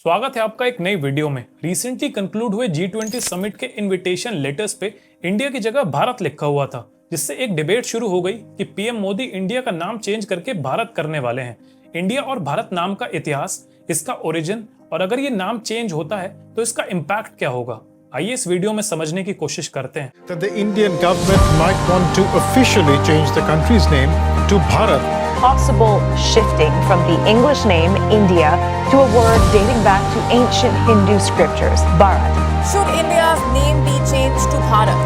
स्वागत है आपका एक नई वीडियो में। रिसेंटली कंक्लूड हुए G20 समिट के इनविटेशन लेटर्स पे इंडिया की जगह भारत लिखा हुआ था, जिससे एक डिबेट शुरू हो गई कि पीएम मोदी इंडिया का नाम चेंज करके भारत करने वाले हैं। इंडिया और भारत नाम का इतिहास, इसका ओरिजिन और अगर ये नाम चेंज होता है तो इसका इम्पैक्ट क्या होगा, आइए इस वीडियो में समझने की कोशिश करते हैं। That the Indian government might want to officially change the country's name to Bharat. Possible shifting from the English name India to a word dating back to ancient Hindu scriptures, Bharat. Should India's name be changed to Bharat?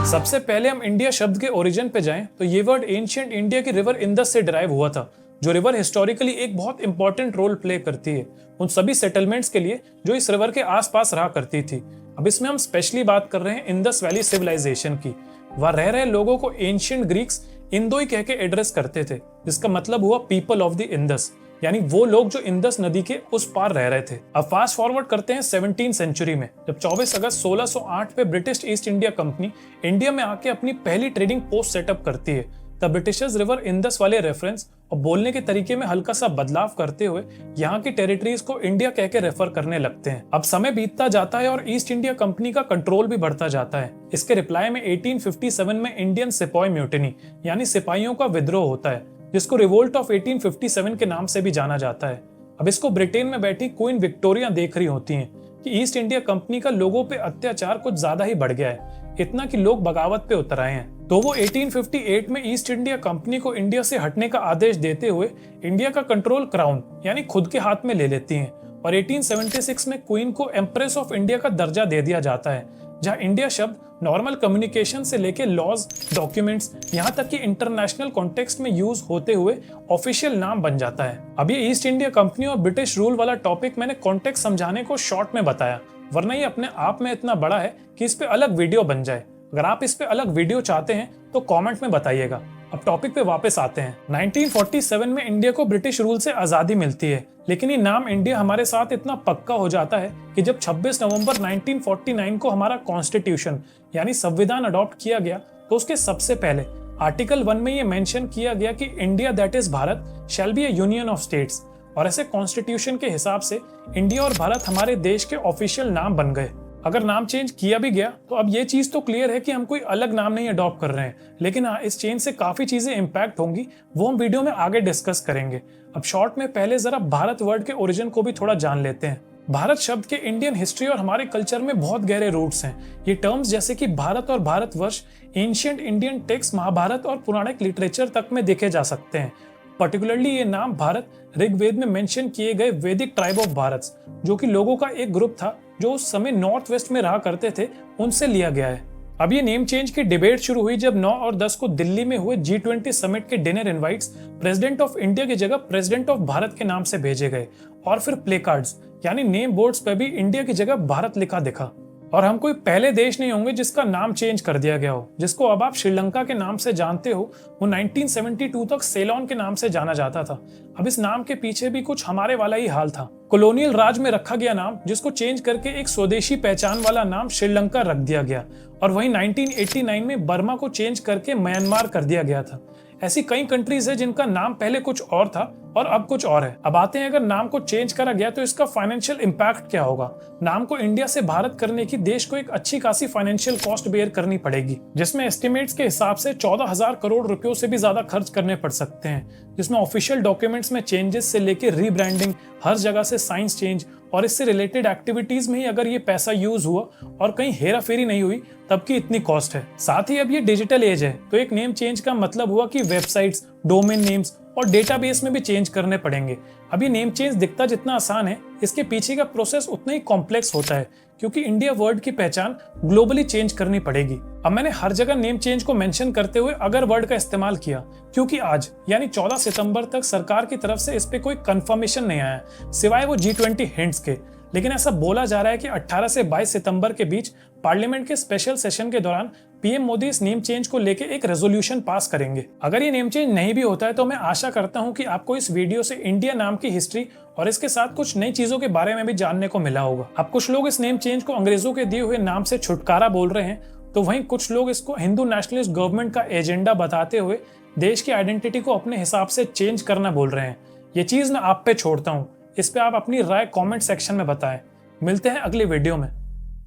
सबसे पहले हम India शब्द के origin पे जाएं तो ये word ancient India की रिवर इंदस से डिराइव हुआ था, जो रिवर हिस्टोरिकली एक बहुत इंपॉर्टेंट रोल प्ले करती है उन सभी सेटलमेंट्स के लिए जो इस रिवर के आसपास रहा करती थी। अब इसमें हम स्पेशली बात कर रहे हैं इंदस वैली सिविलाइजेशन की। वहां रह रहे लोगों को एंशिएंट ग्रीक्स इंदोई कह के एड्रेस करते थे, जिसका मतलब हुआ पीपल ऑफ द इंदस, यानी वो लोग जो इंदस नदी के उस पार रह रहे थे। अब फास्ट फॉरवर्ड करते हैं 17वीं सेंचुरी में, जब 24 अगस्त 1608 पे British east India company India में आके अपनी पहली ट्रेडिंग पोस्ट सेटअप करती है। तब ब्रिटिशर्स रिवर इंदस वाले रेफरेंस और बोलने के तरीके में हल्का सा बदलाव करते हुए यहाँ की टेरिटरीज को इंडिया कह के रेफर करने लगते हैं। अब समय बीतता जाता है और ईस्ट इंडिया कंपनी का कंट्रोल भी बढ़ता जाता है। इसके रिप्लाई में 1857 में इंडियन सिपाही म्यूटिनी यानी सिपाहियों का विद्रोह होता है, जिसको रिवोल्ट ऑफ 1857 के नाम से भी जाना जाता है। अब इसको ब्रिटेन में बैठी क्वीन विक्टोरिया देख रही होती हैं कि ईस्ट इंडिया कंपनी का लोगों पे अत्याचार कुछ ज्यादा ही बढ़ गया है, इतना कि लोग बगावत पे उतर आए हैं। तो वो 1858 में ईस्ट इंडिया कंपनी को इंडिया से हटने का आदेश देते हुए इंडिया का कंट्रोल क्राउन यानी खुद के हाथ में ले लेती हैं और 1876 में क्वीन को एम्प्रेस ऑफ इंडिया का दर्जा दे दिया जाता है, जहां इंडिया शब्द नॉर्मल कम्युनिकेशन से लेके लॉज, डॉक्यूमेंट्स, यहाँ तक कि इंटरनेशनल कॉन्टेक्स्ट में यूज होते हुए ऑफिशियल नाम बन जाता है। अब ये ईस्ट इंडिया कंपनी और ब्रिटिश रूल वाला टॉपिक मैंने कॉन्टेक्स्ट समझाने को शॉर्ट में बताया, वरना ये अपने आप में इतना बड़ा है कि इस पे अलग वीडियो बन जाए। अगर आप इस पे अलग वीडियो चाहते हैं तो कमेंट में बताइएगा। अब टॉपिक पे वापस आते हैं। 1947 में इंडिया को ब्रिटिश रूल से आजादी मिलती है, लेकिन ये नाम इंडिया हमारे साथ इतना पक्का हो जाता है कि जब 26 नवंबर 1949 को हमारा कॉन्स्टिट्यूशन यानी संविधान अडॉप्ट किया गया तो उसके सबसे पहले आर्टिकल 1 में ये मेंशन किया गया कि India that is Bharat shall be a union of states, और ऐसे कॉन्स्टिट्यूशन के हिसाब से इंडिया और भारत हमारे देश के ऑफिशियल नाम बन गए। अगर नाम चेंज किया भी गया तो अब ये चीज तो क्लियर है कि हम कोई अलग नाम नहीं अडॉप्ट कर रहे हैं, लेकिन हाँ, इस चेंज से काफी चीजें इंपैक्ट होंगी, वो हम वीडियो में आगे डिस्कस करेंगे। अब शॉर्ट में पहले जरा भारत वर्ड के ओरिजिन को भी थोड़ा जान लेते हैं। भारत शब्द के इंडियन हिस्ट्री और हमारे कल्चर में बहुत गहरे रूट्स हैं। ये टर्म्स जैसे कि भारत और Bharatvarsh ancient Indian text, Mahabharat और पुराणिक लिटरेचर तक में देखे जा सकते हैं। पर्टिकुलरली ये नाम भारत ऋग्वेद में मेंशन किए गए वैदिक ट्राइब ऑफ भारत, जो कि लोगों का एक ग्रुप था जो उस समय नॉर्थ वेस्ट में रहा करते थे, उनसे लिया गया है। अब ये नेम चेंज की डिबेट शुरू हुई जब 9 और 10 को दिल्ली में हुए G20 समिट के dinner invites president of India की जगह प्रेसिडेंट ऑफ भारत के नाम से भेजे गए और फिर प्ले कार्ड्स यानी नेम बोर्ड्स पे भी इंडिया की जगह भारत लिखा दिखा। और हम कोई पहले देश नहीं होंगे जिसका नाम चेंज कर दिया गया हो। जिसको अब आप श्रीलंका के नाम से जानते हो, वो 1972 तक सेलोन के नाम से जाना जाता था। अब इस नाम के पीछे भी कुछ हमारे वाला ही हाल था। कॉलोनियल राज में रखा गया नाम, जिसको चेंज करके एक स्वदेशी पहचान वाला नाम श्रीलंका रख दिया गया, और वहीं 1989 में बर्मा को चेंज करके म्यांमार कर दिया गया था। ऐसी कई कंट्रीज है जिनका नाम पहले कुछ और था और अब कुछ और है। अब आते हैं, अगर नाम को चेंज करा गया तो इसका फाइनेंशियल इंपैक्ट क्या होगा। नाम को इंडिया से भारत करने की देश को एक अच्छी खासी फाइनेंशियल कॉस्ट बेयर करनी पड़ेगी, जिसमें एस्टिमेट्स के हिसाब से 14,000 करोड़ रुपयों से भी ज्यादा खर्च करने पड़ सकते हैं, जिसमें ऑफिशियल डॉक्यूमेंट्स में चेंजेस से लेकर रीब्रांडिंग, हर जगह से साइंस चेंज और इससे रिलेटेड एक्टिविटीज में ही अगर ये पैसा यूज हुआ और कहीं हेरा फेरी नहीं हुई तब की इतनी कॉस्ट है। साथ ही अब ये डिजिटल एज है, तो एक नेम चेंज का मतलब हुआ कि वेबसाइट्स, डोमेन नेम्स और डेटाबेस में भी चेंज करने पड़ेंगे। अब ये नेम चेंज दिखता जितना आसान है, इसके पीछे का प्रोसेस उतना ही कॉम्प्लेक्स होता है, क्योंकि इंडिया वर्ड की पहचान ग्लोबली चेंज करनी पड़ेगी। अब मैंने हर जगह नेम चेंज को मेंशन करते हुए अगर वर्ड का इस्तेमाल किया, क्योंकि आज यानी 14 सितंबर तक सरकार की तरफ से इस पे कोई कंफर्मेशन नहीं आया, सिवाय वो G20 हिंट्स के। लेकिन ऐसा बोला जा रहा है कि 18 से 22 सितंबर के बीच पार्लियामेंट के स्पेशल सेशन के दौरान पीएम मोदी इस नेम चेंज को लेकर एक रेजोल्यूशन पास करेंगे। अगर ये नेम चेंज नहीं भी होता है तो मैं आशा करता हूं कि आपको इस वीडियो से इंडिया नाम की हिस्ट्री और इसके साथ कुछ नई चीजों के बारे में भी जानने को मिला होगा। अब कुछ लोग इस नेम चेंज को अंग्रेजों के दिए हुए नाम से छुटकारा बोल रहे हैं, तो वहीं कुछ लोग इसको हिंदू नेशनलिस्ट गवर्नमेंट का एजेंडा बताते हुए देश की आइडेंटिटी को अपने हिसाब से चेंज करना बोल रहे हैं। ये चीज़ मैं आप पे छोड़ता हूँ, इस पे आप अपनी राय कमेंट सेक्शन में बताएं। मिलते हैं अगली वीडियो में।